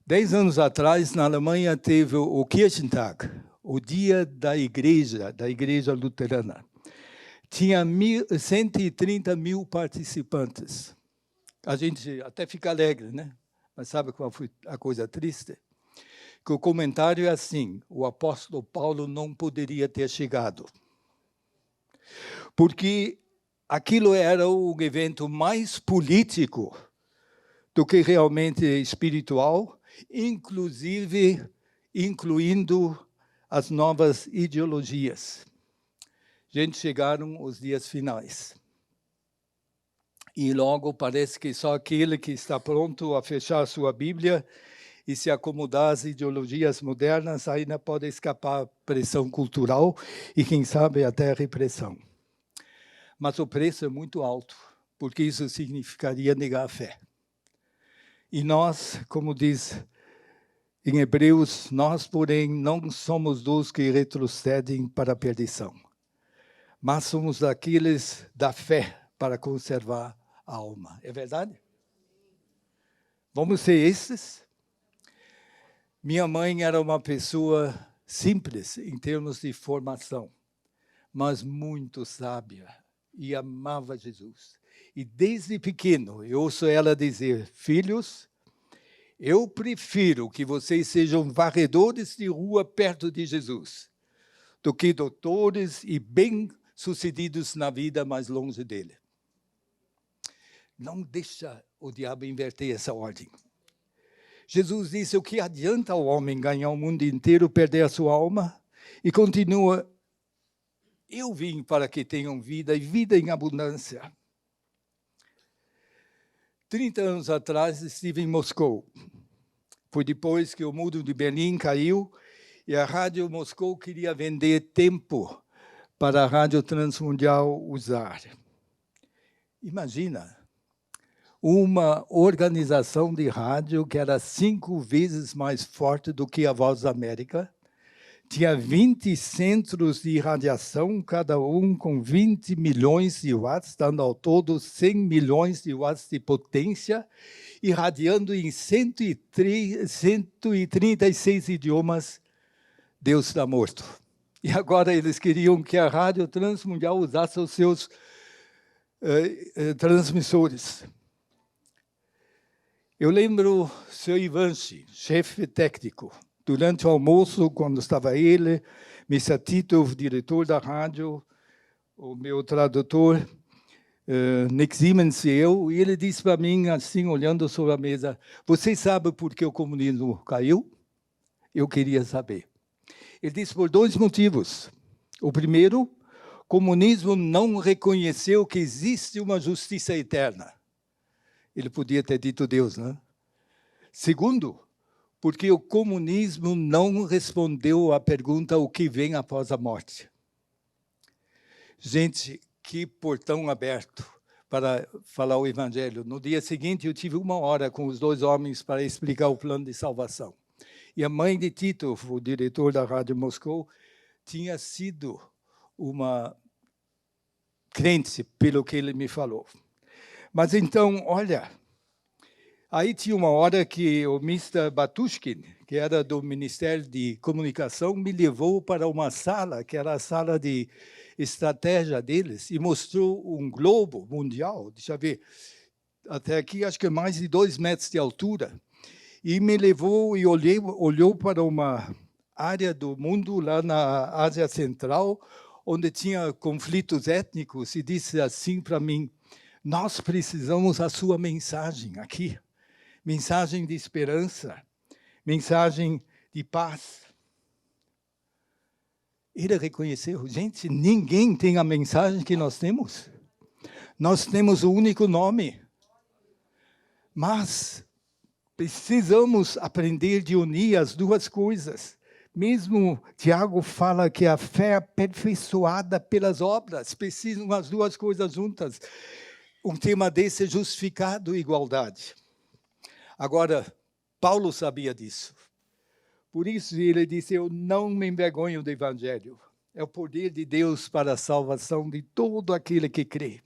10 anos atrás, na Alemanha, teve o Kirchentag, o dia da igreja luterana. Tinha 130 mil participantes. A gente até fica alegre, né? Mas sabe qual foi a coisa triste? Que o comentário é assim, o apóstolo Paulo não poderia ter chegado. Porque aquilo era o evento mais político do que realmente espiritual, incluindo as novas ideologias. Gente, chegaram os dias finais. E logo parece que só aquele que está pronto a fechar a sua Bíblia e se acomodar às ideologias modernas ainda pode escapar à pressão cultural e, quem sabe, até a repressão. Mas o preço é muito alto, porque isso significaria negar a fé. E nós, como diz em Hebreus, nós, porém, não somos dos que retrocedem para a perdição, mas somos daqueles da fé para conservar a alma. É verdade? Vamos ser esses? Minha mãe era uma pessoa simples em termos de formação, mas muito sábia e amava Jesus. E desde pequeno eu ouço ela dizer: filhos, eu prefiro que vocês sejam varredores de rua perto de Jesus, do que doutores e bem-sucedidos na vida mais longe dele. Não deixa o diabo inverter essa ordem. Jesus disse: o que adianta o homem ganhar o mundo inteiro, perder a sua alma? E continua: eu vim para que tenham vida e vida em abundância. 30 anos atrás estive em Moscou. Foi depois que o muro de Berlim caiu e a Rádio Moscou queria vender tempo para a Rádio Transmundial usar. Imagina, uma organização de rádio que era 5 vezes mais forte do que a Voz da América, tinha 20 centros de radiação, cada um com 20 milhões de watts, dando ao todo 100 milhões de watts de potência, irradiando em 136 idiomas. Deus está morto. E agora eles queriam que a Rádio Transmundial usasse os seus transmissores. Eu lembro o Sr. Ivanchi, chefe técnico. Durante o almoço, quando estava ele, Mr. Tito, diretor da rádio, o meu tradutor, Nick Siemens e eu, e ele disse para mim, assim, olhando sobre a mesa: você sabe por que o comunismo caiu? Eu queria saber. Ele disse: por 2 motivos. O primeiro, o comunismo não reconheceu que existe uma justiça eterna. Ele podia ter dito Deus, né? Segundo, porque o comunismo não respondeu à pergunta: o que vem após a morte? Gente, que portão aberto para falar o Evangelho. No dia seguinte, eu tive 1 hora com os 2 homens para explicar o plano de salvação. E a mãe de Tito, o diretor da Rádio Moscou, tinha sido uma crente, pelo que ele me falou. Mas então, olha, aí tinha uma hora que o Mr. Batushkin, que era do Ministério de Comunicação, me levou para uma sala, que era a sala de estratégia deles, e mostrou um globo mundial, deixa eu ver, até aqui acho que é mais de 2 metros de altura, e me levou e olhou para uma área do mundo lá na Ásia Central, onde tinha conflitos étnicos, e disse assim para mim: nós precisamos da sua mensagem aqui. Mensagem de esperança, mensagem de paz. Ele reconheceu: gente, ninguém tem a mensagem que nós temos. Nós temos o único nome. Mas precisamos aprender de unir as 2 coisas. Mesmo Tiago fala que a fé é aperfeiçoada pelas obras, precisam as 2 coisas juntas. Um tema desse é justificado e igualdade. Agora, Paulo sabia disso. Por isso ele disse: eu não me envergonho do Evangelho. É o poder de Deus para a salvação de todo aquele que crê.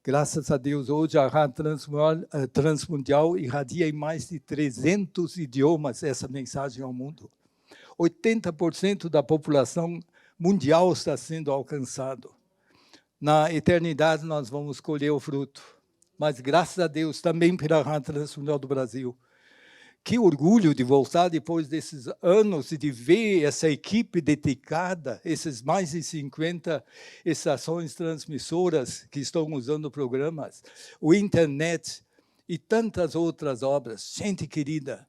Graças a Deus, hoje a Rádio Transmundial irradia em mais de 300 idiomas essa mensagem ao mundo. 80% da população mundial está sendo alcançado. Na eternidade nós vamos colher o fruto. Mas graças a Deus também pela Rádio Transmundial do Brasil. Que orgulho de voltar depois desses anos e de ver essa equipe dedicada, esses mais de 50 estações transmissoras que estão usando programas, o internet e tantas outras obras. Gente querida,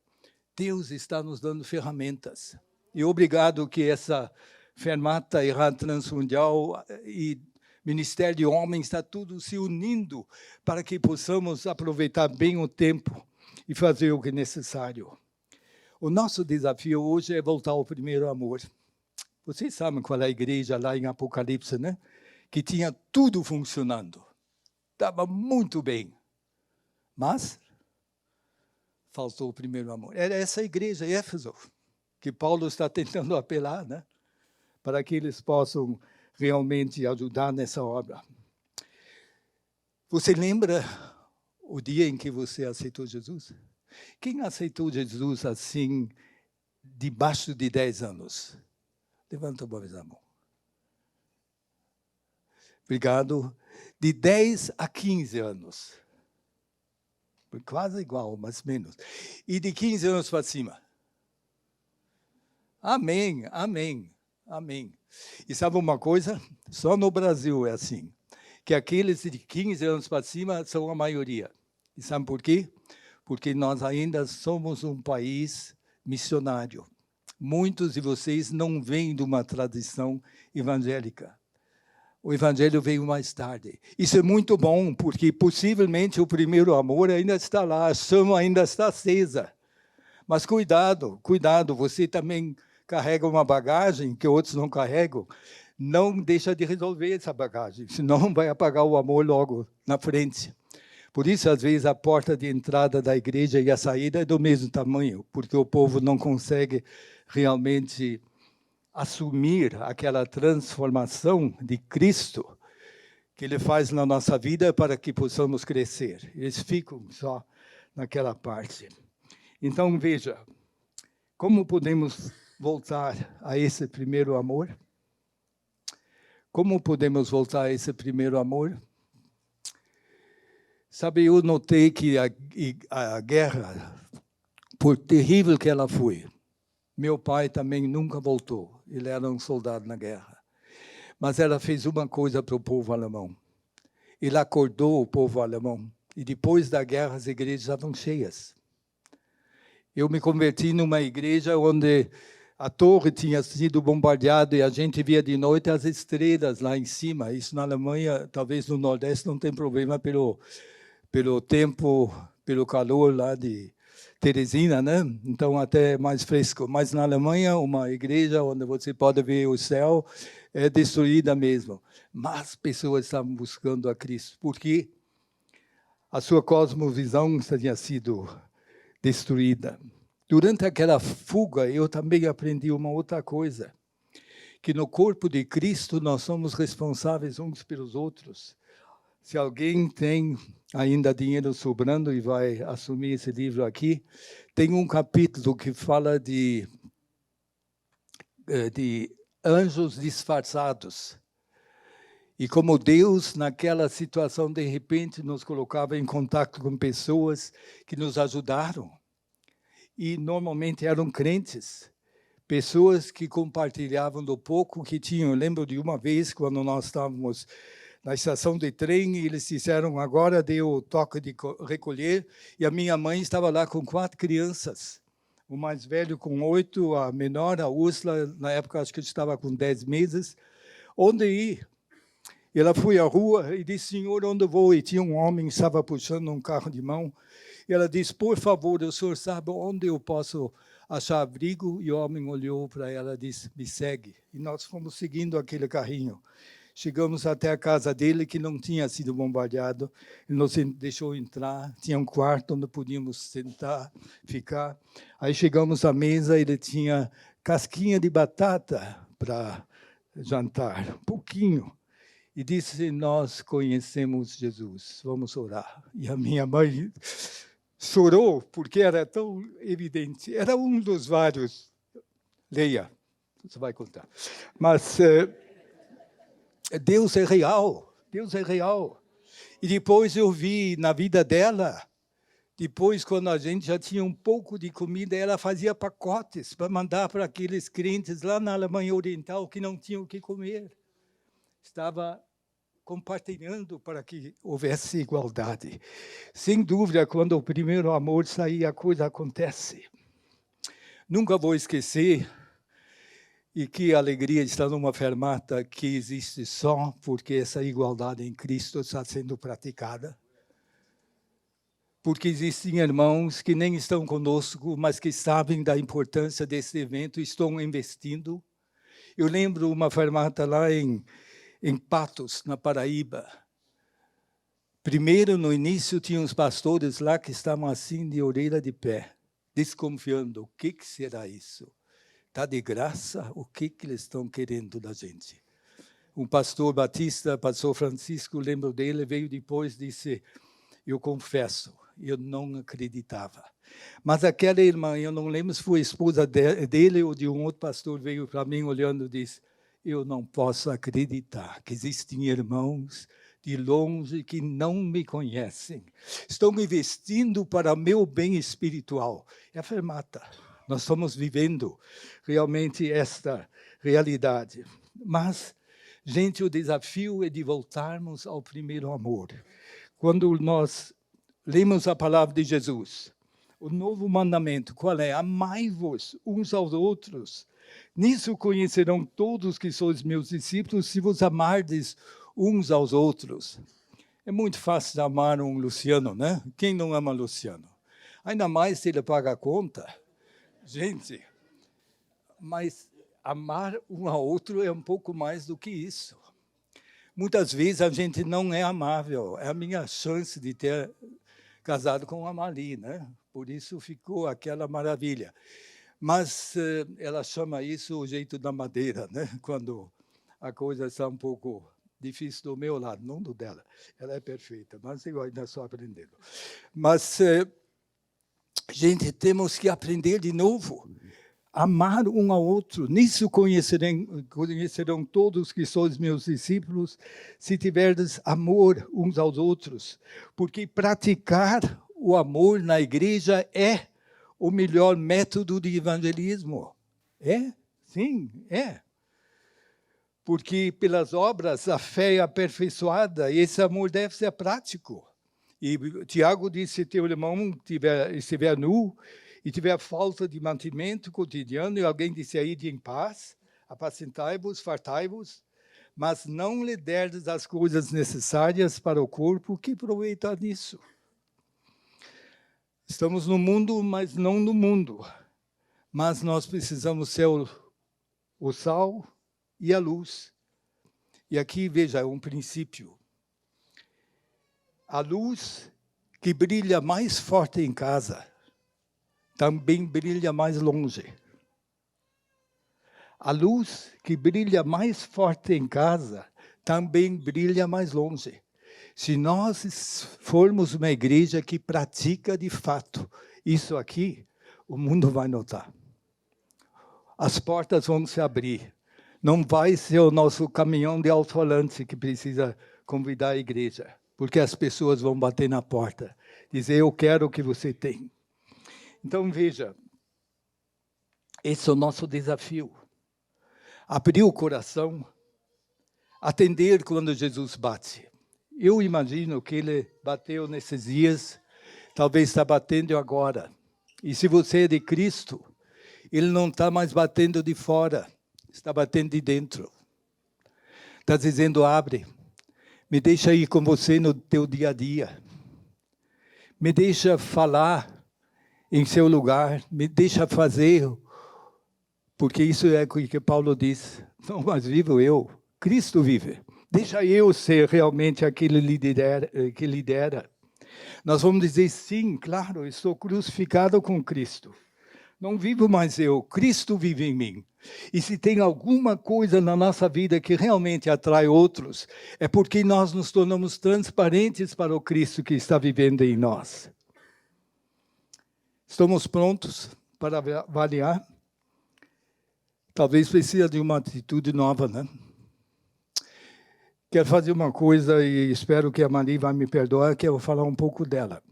Deus está nos dando ferramentas. E obrigado que essa Fermata e Rádio Transmundial e Ministério de Homens está tudo se unindo para que possamos aproveitar bem o tempo e fazer o que é necessário. O nosso desafio hoje é voltar ao primeiro amor. Vocês sabem qual é a igreja lá em Apocalipse, né? Que tinha tudo funcionando. Estava muito bem. Mas faltou o primeiro amor. Era essa igreja, Éfeso, que Paulo está tentando apelar, né? Para que eles possam realmente ajudar nessa obra. Você lembra o dia em que você aceitou Jesus? Quem aceitou Jesus assim, debaixo de 10 anos? Levanta uma vez a mão. Obrigado. De 10 a 15 anos. Quase igual, mas menos. E de 15 anos para cima. Amém, amém, amém. E sabe uma coisa? Só no Brasil é assim. Que aqueles de 15 anos para cima são a maioria. E sabe por quê? Porque nós ainda somos um país missionário. Muitos de vocês não vêm de uma tradição evangélica. O evangelho veio mais tarde. Isso é muito bom, porque possivelmente o primeiro amor ainda está lá, a chama ainda está acesa. Mas cuidado, cuidado, você também carrega uma bagagem que outros não carregam. Não deixa de resolver essa bagagem, senão vai apagar o amor logo na frente. Por isso, às vezes, a porta de entrada da igreja e a saída é do mesmo tamanho, porque o povo não consegue realmente assumir aquela transformação de Cristo que Ele faz na nossa vida para que possamos crescer. Eles ficam só naquela parte. Então, veja, como podemos voltar a esse primeiro amor? Como podemos voltar a esse primeiro amor? Sabe, eu notei que a guerra, por terrível que ela foi, meu pai também nunca voltou. Ele era um soldado na guerra. Mas ela fez uma coisa para o povo alemão. Ele acordou o povo alemão. E depois da guerra, as igrejas estavam cheias. Eu me converti numa igreja onde a torre tinha sido bombardeada e a gente via de noite as estrelas lá em cima. Isso na Alemanha, talvez no Nordeste, não tem problema pelo tempo, pelo calor lá de Teresina, né? Então, até mais fresco. Mas na Alemanha, uma igreja onde você pode ver o céu é destruída mesmo. Mas pessoas estavam buscando a Cristo, porque a sua cosmovisão tinha sido destruída. Durante aquela fuga, eu também aprendi uma outra coisa, que no corpo de Cristo nós somos responsáveis uns pelos outros. Se alguém tem ainda dinheiro sobrando e vai assumir esse livro aqui, tem um capítulo que fala de anjos disfarçados. E como Deus, naquela situação, de repente, nos colocava em contato com pessoas que nos ajudaram. E normalmente eram crentes, pessoas que compartilhavam do pouco que tinham. Eu lembro de uma vez, quando nós estávamos na estação de trem, e eles disseram, agora deu o toque de recolher, e a minha mãe estava lá com 4 crianças. O mais velho com 8, a menor, a Úrsula, na época acho que estava com 10 meses. Onde ir? E ela foi à rua e disse, senhor, onde vou? E tinha um homem que estava puxando um carro de mão. E ela disse, por favor, o senhor sabe onde eu posso achar abrigo? E o homem olhou para ela e disse, me segue. E nós fomos seguindo aquele carrinho. Chegamos até a casa dele, que não tinha sido bombardeado. Ele nos deixou entrar, tinha um quarto onde podíamos sentar, ficar. Aí chegamos à mesa, ele tinha casquinha de batata para jantar, pouquinho. E disse, nós conhecemos Jesus, vamos orar. E a minha mãe chorou, porque era tão evidente. Era um dos vários. Leia, você vai contar. Mas Deus é real, Deus é real. E depois eu vi na vida dela, depois quando a gente já tinha um pouco de comida, ela fazia pacotes para mandar para aqueles crentes lá na Alemanha Oriental que não tinham o que comer. Estava compartilhando para que houvesse igualdade. Sem dúvida, quando o primeiro amor sair, a coisa acontece. Nunca vou esquecer, e que alegria estar numa fermata que existe só porque essa igualdade em Cristo está sendo praticada. Porque existem irmãos que nem estão conosco, mas que sabem da importância desse evento e estão investindo. Eu lembro uma fermata lá em Patos, na Paraíba. Primeiro, no início, tinha uns pastores lá que estavam assim, de orelha de pé, desconfiando. O que será isso? Está de graça? O que eles estão querendo da gente? Um pastor batista, pastor Francisco, lembro dele, veio depois e disse, Eu confesso, eu não acreditava. Mas aquela irmã, eu não lembro se foi a esposa dele ou de um outro pastor, veio para mim olhando e disse, eu não posso acreditar que existem irmãos de longe que não me conhecem. Estão investindo para o meu bem espiritual. É a fermata. Nós estamos vivendo realmente esta realidade. Mas, gente, o desafio é de voltarmos ao primeiro amor. Quando nós lemos a palavra de Jesus, o novo mandamento, qual é? Amai-vos uns aos outros. Nisso conhecerão todos que sois meus discípulos, se vos amardes uns aos outros. É muito fácil amar um Luciano, né? Quem não ama Luciano? Ainda mais se ele paga a conta. Gente, mas amar um ao outro é um pouco mais do que isso. Muitas vezes a gente não é amável. É a minha chance de ter casado com a Mali, né? Por isso ficou aquela maravilha. Mas ela chama isso o jeito da madeira, né? Quando a coisa está um pouco difícil do meu lado, não do dela. Ela é perfeita, mas eu ainda estou aprendendo. Mas, gente, temos que aprender de novo. Amar um ao outro. Nisso conhecerão todos que sois meus discípulos, se tiverdes amor uns aos outros. Porque praticar o amor na igreja é o melhor método de evangelismo. É? Sim, é. Porque pelas obras a fé é aperfeiçoada e esse amor deve ser prático. E Tiago disse, se teu irmão estiver nu e tiver falta de mantimento cotidiano e alguém disser, ide em paz, apacentai-vos, fartai-vos, mas não lhe derdes as coisas necessárias para o corpo, que proveita nisso? Estamos no mundo, mas não no mundo. Mas nós precisamos ser o sal e a luz. E aqui, veja, um princípio. A luz que brilha mais forte em casa, também brilha mais longe. A luz que brilha mais forte em casa, também brilha mais longe. Se nós formos uma igreja que pratica de fato isso aqui, o mundo vai notar. As portas vão se abrir. Não vai ser o nosso caminhão de alto-falante que precisa convidar a igreja, porque as pessoas vão bater na porta, dizer, eu quero o que você tem. Então, veja, esse é o nosso desafio. Abrir o coração, atender quando Jesus bate. Eu imagino que ele bateu nesses dias, talvez está batendo agora. E se você é de Cristo, ele não está mais batendo de fora, está batendo de dentro. Está dizendo, abre, me deixa ir com você no teu dia a dia. Me deixa falar em seu lugar, me deixa fazer, porque isso é o que Paulo diz, não mais vivo eu, Cristo vive. Deixa eu ser realmente aquele que lidera. Nós vamos dizer, sim, claro, estou crucificado com Cristo. Não vivo mais eu, Cristo vive em mim. E se tem alguma coisa na nossa vida que realmente atrai outros, é porque nós nos tornamos transparentes para o Cristo que está vivendo em nós. Estamos prontos para avaliar? Talvez precise de uma atitude nova, né? Quero fazer uma coisa e espero que a Mari vai me perdoar, que eu vou falar um pouco dela.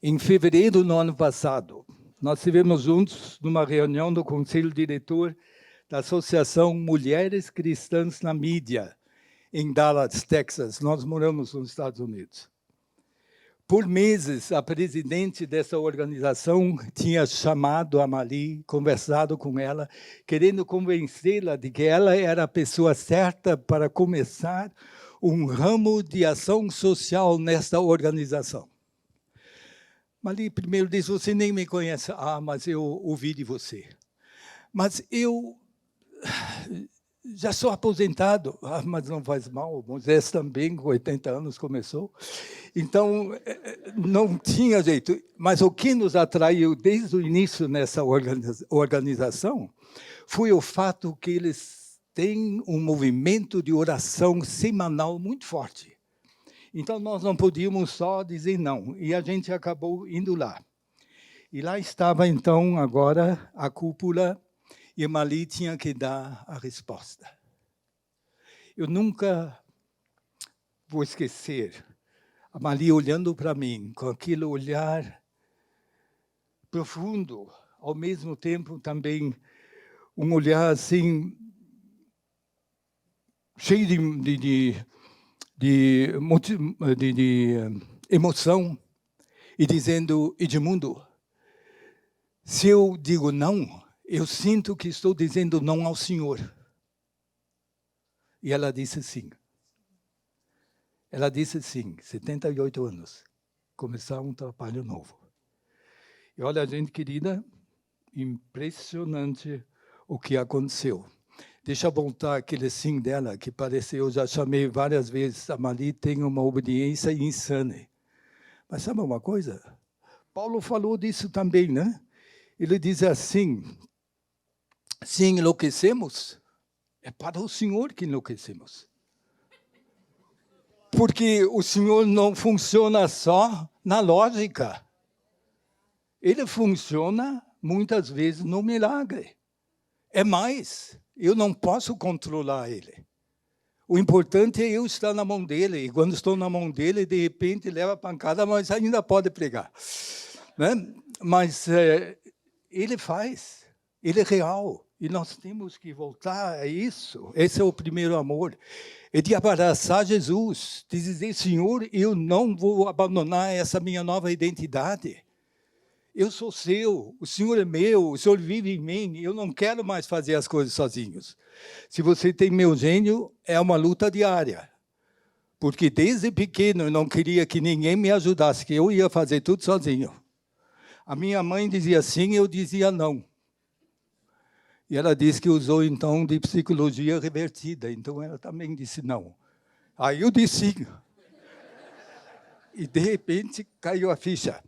Em fevereiro do ano passado, nós estivemos juntos numa reunião do Conselho Diretor da Associação Mulheres Cristãs na Mídia, em Dallas, Texas. Nós moramos nos Estados Unidos. Por meses, a presidente dessa organização tinha chamado a Mali, conversado com ela, querendo convencê-la de que ela era a pessoa certa para começar um ramo de ação social nesta organização. Mali primeiro disse, você nem me conhece. Ah, mas eu ouvi de você. Mas eu já sou aposentado. Ah, mas não faz mal. Moisés também, com 80 anos, começou. Então, não tinha jeito. Mas o que nos atraiu desde o início nessa organização foi o fato que eles têm um movimento de oração semanal muito forte. Então, nós não podíamos só dizer não. E a gente acabou indo lá. E lá estava, então, agora, a cúpula, e a Mali tinha que dar a resposta. Eu nunca vou esquecer a Mali olhando para mim, com aquele olhar profundo, ao mesmo tempo também um olhar assim, cheio de emoção, e dizendo: Edmundo, se eu digo não, eu sinto que estou dizendo não ao Senhor. E ela disse sim. Ela disse sim, 78 anos. Começar um trabalho novo. E olha, gente querida, impressionante o que aconteceu. Deixa eu voltar aquele sim dela, que parece, eu já chamei várias vezes, a Mali tem uma obediência insana. Mas sabe uma coisa? Paulo falou disso também, né? Ele diz assim, se enlouquecemos, é para o Senhor que enlouquecemos. Porque o Senhor não funciona só na lógica. Ele funciona, muitas vezes, no milagre. É mais, eu não posso controlar ele. O importante é eu estar na mão dele. E quando estou na mão dele, de repente, leva a pancada, mas ainda pode pregar. Né? Mas ele faz, ele é real. E nós temos que voltar a isso. Esse é o primeiro amor. É de abraçar Jesus, de dizer: Senhor, eu não vou abandonar essa minha nova identidade. Eu sou seu, o Senhor é meu, o Senhor vive em mim, eu não quero mais fazer as coisas sozinhos. Se você tem meu gênio, é uma luta diária. Porque desde pequeno eu não queria que ninguém me ajudasse, que eu ia fazer tudo sozinho. A minha mãe dizia sim, eu dizia não. E ela disse que usou, então, de psicologia revertida. Então, ela também disse não. Aí eu disse sim. E, de repente, caiu a ficha.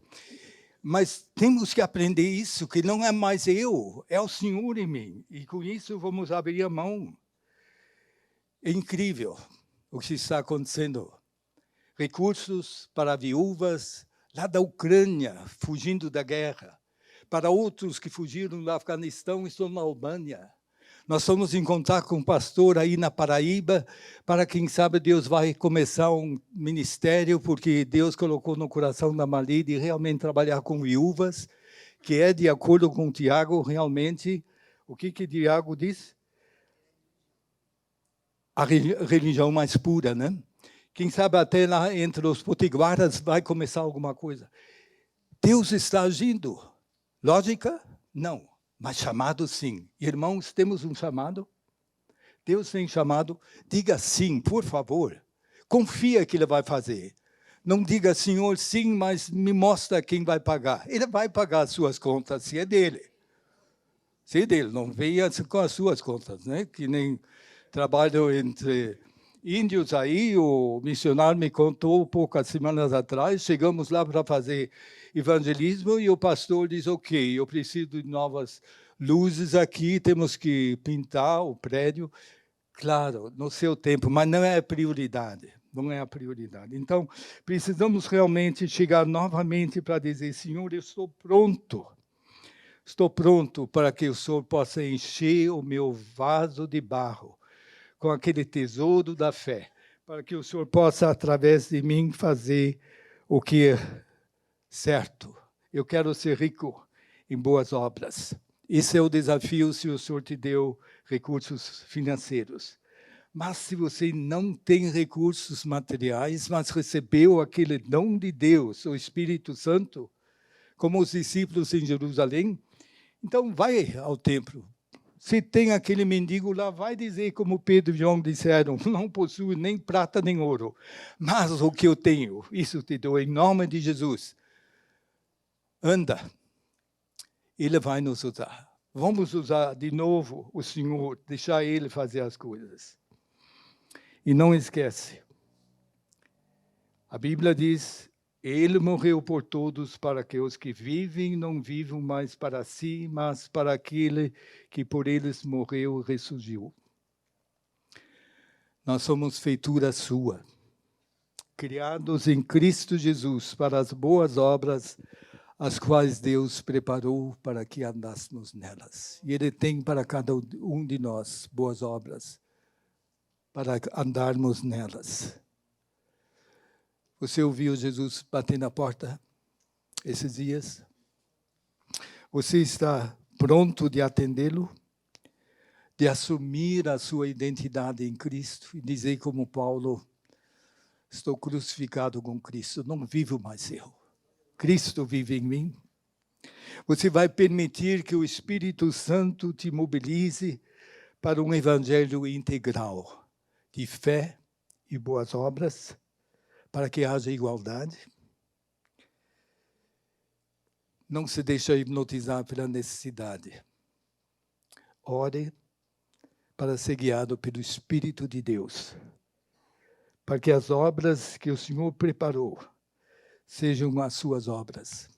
Mas temos que aprender isso, que não é mais eu, é o Senhor em mim. E, com isso, vamos abrir a mão. É incrível o que está acontecendo. Recursos para viúvas lá da Ucrânia, fugindo da guerra. Para outros que fugiram do Afeganistão e estão na Albânia. Nós vamos encontrar com um pastor aí na Paraíba, para quem sabe Deus vai começar um ministério, porque Deus colocou no coração da Mali de realmente trabalhar com viúvas, que é de acordo com Tiago, realmente, o que Tiago diz? A religião mais pura, né? Quem sabe até lá entre os potiguaras vai começar alguma coisa. Deus está agindo. Lógica? Não. Mas chamado, sim. Irmãos, temos um chamado? Deus tem chamado. Diga sim, por favor. Confia que Ele vai fazer. Não diga, Senhor, sim, mas me mostra quem vai pagar. Ele vai pagar as suas contas, se é dele. Se é dele, não venha com as suas contas, né? Que nem trabalho entre índios aí, o missionário me contou poucas semanas atrás, chegamos lá para fazer evangelismo e o pastor diz: ok, eu preciso de novas luzes aqui, temos que pintar o prédio. Claro, no seu tempo, mas não é a prioridade, não é a prioridade. Então, precisamos realmente chegar novamente para dizer: Senhor, eu estou pronto para que o Senhor possa encher o meu vaso de barro com aquele tesouro da fé, para que o Senhor possa, através de mim, fazer o que é certo. Eu quero ser rico em boas obras. Esse é o desafio se o Senhor te deu recursos financeiros. Mas se você não tem recursos materiais, mas recebeu aquele dom de Deus, o Espírito Santo, como os discípulos em Jerusalém, então vai ao templo. Se tem aquele mendigo lá, vai dizer como Pedro e João disseram: não possuo nem prata nem ouro, mas o que eu tenho, isso te dou em nome de Jesus. Anda, Ele vai nos usar. Vamos usar de novo o Senhor, deixar Ele fazer as coisas. E não esquece, a Bíblia diz: Ele morreu por todos, para que os que vivem não vivam mais para si, mas para aquele que por eles morreu e ressurgiu. Nós somos feitura sua, criados em Cristo Jesus para as boas obras, as quais Deus preparou para que andássemos nelas. E Ele tem para cada um de nós boas obras, para andarmos nelas. Você ouviu Jesus bater na porta esses dias? Você está pronto de atendê-lo? De assumir a sua identidade em Cristo e dizer como Paulo: estou crucificado com Cristo, não vivo mais eu. Cristo vive em mim. Você vai permitir que o Espírito Santo te mobilize para um evangelho integral de fé e boas obras, para que haja igualdade? Não se deixe hipnotizar pela necessidade. Ore para ser guiado pelo Espírito de Deus, para que as obras que o Senhor preparou sejam as suas obras.